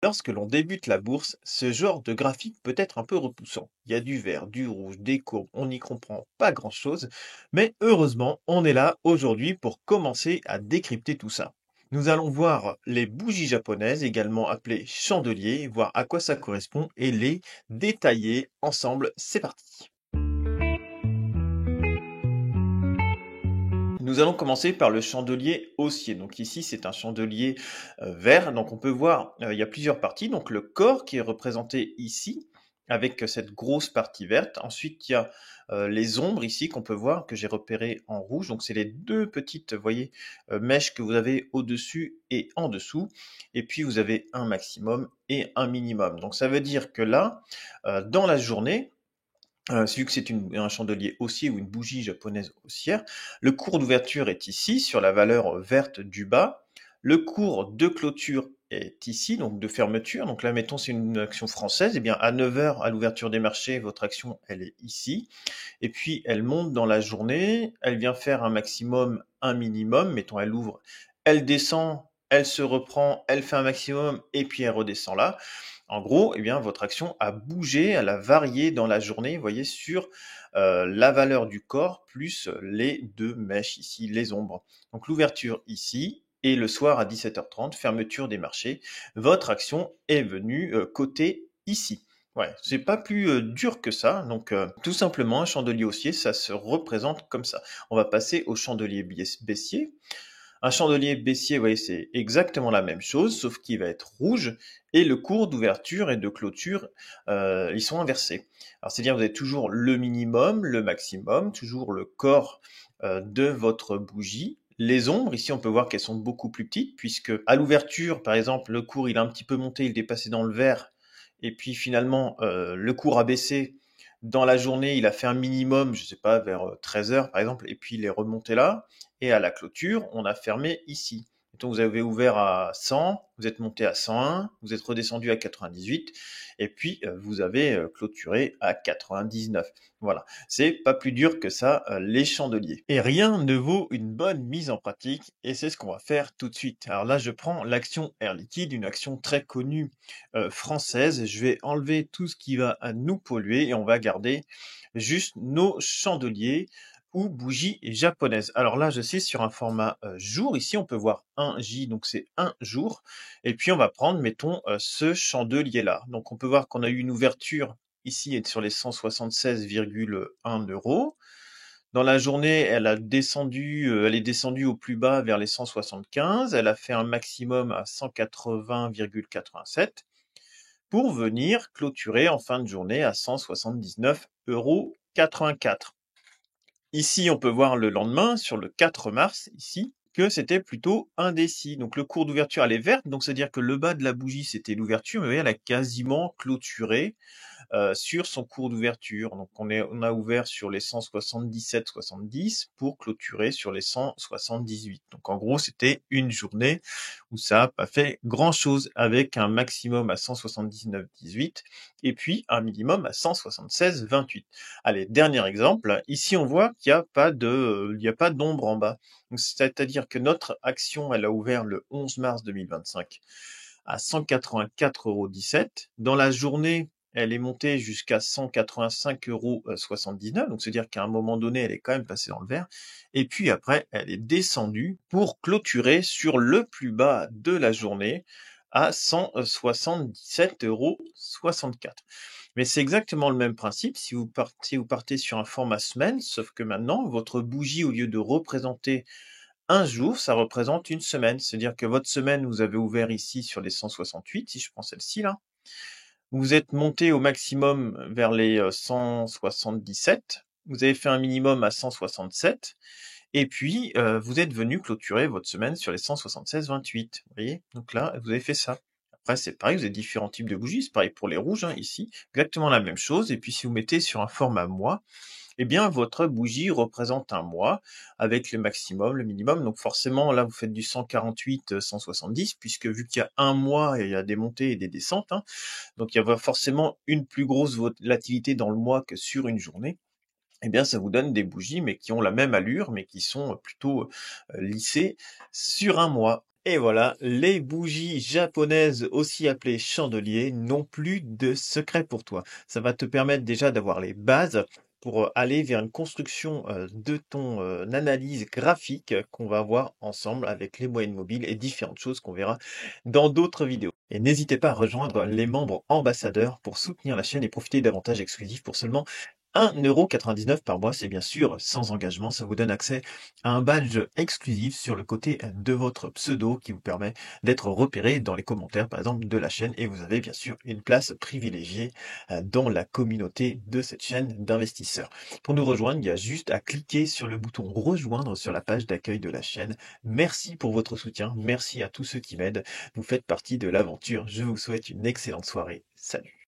Lorsque l'on débute la bourse, ce genre de graphique peut être un peu repoussant. Il y a du vert, du rouge, des courbes, on n'y comprend pas grand-chose, mais heureusement, on est là aujourd'hui pour commencer à décrypter tout ça. Nous allons voir les bougies japonaises, également appelées chandeliers, voir à quoi ça correspond et les détailler ensemble. C'est parti. Nous allons commencer par le chandelier haussier. Donc ici, c'est un chandelier vert. Donc on peut voir, il y a plusieurs parties. Donc le corps qui est représenté ici avec cette grosse partie verte. Ensuite, il y a les ombres ici qu'on peut voir que j'ai repérées en rouge. Donc c'est les deux petites, vous voyez, mèches que vous avez au-dessus et en dessous. Et puis vous avez un maximum et un minimum. Donc ça veut dire que là, dans la journée, vu que c'est un chandelier haussier ou une bougie japonaise haussière, le cours d'ouverture est ici, sur la valeur verte du bas. Le cours de clôture est ici, donc de fermeture. Donc là, mettons, c'est une action française. Eh bien, à 9 heures, à l'ouverture des marchés, votre action, elle est ici. Et puis, elle monte dans la journée. Elle vient faire un maximum, un minimum. Mettons, elle ouvre, elle descend, elle se reprend, elle fait un maximum, et puis elle redescend là. En gros, eh bien, votre action a bougé, elle a varié dans la journée, vous voyez, sur la valeur du corps plus les deux mèches ici, les ombres. Donc l'ouverture ici et le soir à 17h30, fermeture des marchés. Votre action est venue coter ici. Ouais, c'est pas plus dur que ça. Donc tout simplement, un chandelier haussier, ça se représente comme ça. On va passer au chandelier baissier. Un chandelier baissier, vous voyez, c'est exactement la même chose, sauf qu'il va être rouge et le cours d'ouverture et de clôture, ils sont inversés. Alors, c'est-à-dire, vous avez toujours le minimum, le maximum, toujours le corps de votre bougie. Les ombres, ici, on peut voir qu'elles sont beaucoup plus petites, puisque à l'ouverture, par exemple, le cours, il a un petit peu monté, il est passé dans le vert, et puis finalement, le cours a baissé. Dans la journée, il a fait un minimum, je sais pas, vers 13 heures, par exemple, et puis il est remonté là. Et à la clôture, on a fermé ici. Mettons, vous avez ouvert à 100, vous êtes monté à 101, vous êtes redescendu à 98, et puis vous avez clôturé à 99. Voilà, c'est pas plus dur que ça, les chandeliers. Et rien ne vaut une bonne mise en pratique, et c'est ce qu'on va faire tout de suite. Alors là, je prends l'action Air Liquide, une action très connue française. Je vais enlever tout ce qui va à nous polluer, et on va garder juste nos chandeliers ou bougie japonaise. Alors là, je suis sur un format jour. Ici, on peut voir un J, donc c'est un jour. Et puis, on va prendre, mettons, ce chandelier-là. Donc, on peut voir qu'on a eu une ouverture ici sur les 176,1 euros. Dans la journée, elle est descendue au plus bas vers les 175. Elle a fait un maximum à 180,87 pour venir clôturer en fin de journée à 179,84 €. Ici, on peut voir le lendemain, sur le 4 mars, ici, que c'était plutôt indécis. Donc le cours d'ouverture, elle est verte, donc c'est-à-dire que le bas de la bougie, c'était l'ouverture, mais vous voyez, elle a quasiment clôturé sur son cours d'ouverture. Donc on a ouvert sur les 177,70 pour clôturer sur les 178. Donc en gros, c'était une journée où ça n'a pas fait grand-chose avec un maximum à 179,18 et puis un minimum à 176,28. Allez, dernier exemple. Ici, on voit qu'il n'y a pas d'ombre en bas. Donc, c'est-à-dire que notre action, elle a ouvert le 11 mars 2025 à 184,17 €. Dans la journée, elle est montée jusqu'à 185,79 €. Donc, c'est-à-dire qu'à un moment donné, elle est quand même passée dans le vert. Et puis après, elle est descendue pour clôturer sur le plus bas de la journée à 177,64 €. Mais c'est exactement le même principe si vous partez sur un format semaine, sauf que maintenant, votre bougie, au lieu de représenter un jour, ça représente une semaine. C'est-à-dire que votre semaine, vous avez ouvert ici sur les 168, si je prends celle-ci là. Vous êtes monté au maximum vers les 177. Vous avez fait un minimum à 167. Et puis, vous êtes venu clôturer votre semaine sur les 176,28. Vous voyez? Donc là, vous avez fait ça. Après, c'est pareil, vous avez différents types de bougies. C'est pareil pour les rouges, hein, ici. Exactement la même chose. Et puis, si vous mettez sur un format mois, eh bien, votre bougie représente un mois avec le maximum, le minimum. Donc forcément, là, vous faites du 148, 170, puisque vu qu'il y a un mois, il y a des montées et des descentes, hein, donc il y a forcément une plus grosse volatilité dans le mois que sur une journée. Eh bien, ça vous donne des bougies, mais qui ont la même allure, mais qui sont plutôt lissées sur un mois. Et voilà, les bougies japonaises, aussi appelées chandeliers, n'ont plus de secret pour toi. Ça va te permettre déjà d'avoir les bases pour aller vers une construction de ton analyse graphique qu'on va voir ensemble avec les moyennes mobiles et différentes choses qu'on verra dans d'autres vidéos. Et n'hésitez pas à rejoindre les membres ambassadeurs pour soutenir la chaîne et profiter d'avantages exclusifs pour seulement 1,99 € par mois. C'est bien sûr sans engagement, ça vous donne accès à un badge exclusif sur le côté de votre pseudo qui vous permet d'être repéré dans les commentaires, par exemple, de la chaîne. Et vous avez bien sûr une place privilégiée dans la communauté de cette chaîne d'investisseurs. Pour nous rejoindre, il y a juste à cliquer sur le bouton rejoindre sur la page d'accueil de la chaîne. Merci pour votre soutien. Merci à tous ceux qui m'aident. Vous faites partie de l'aventure. Je vous souhaite une excellente soirée. Salut.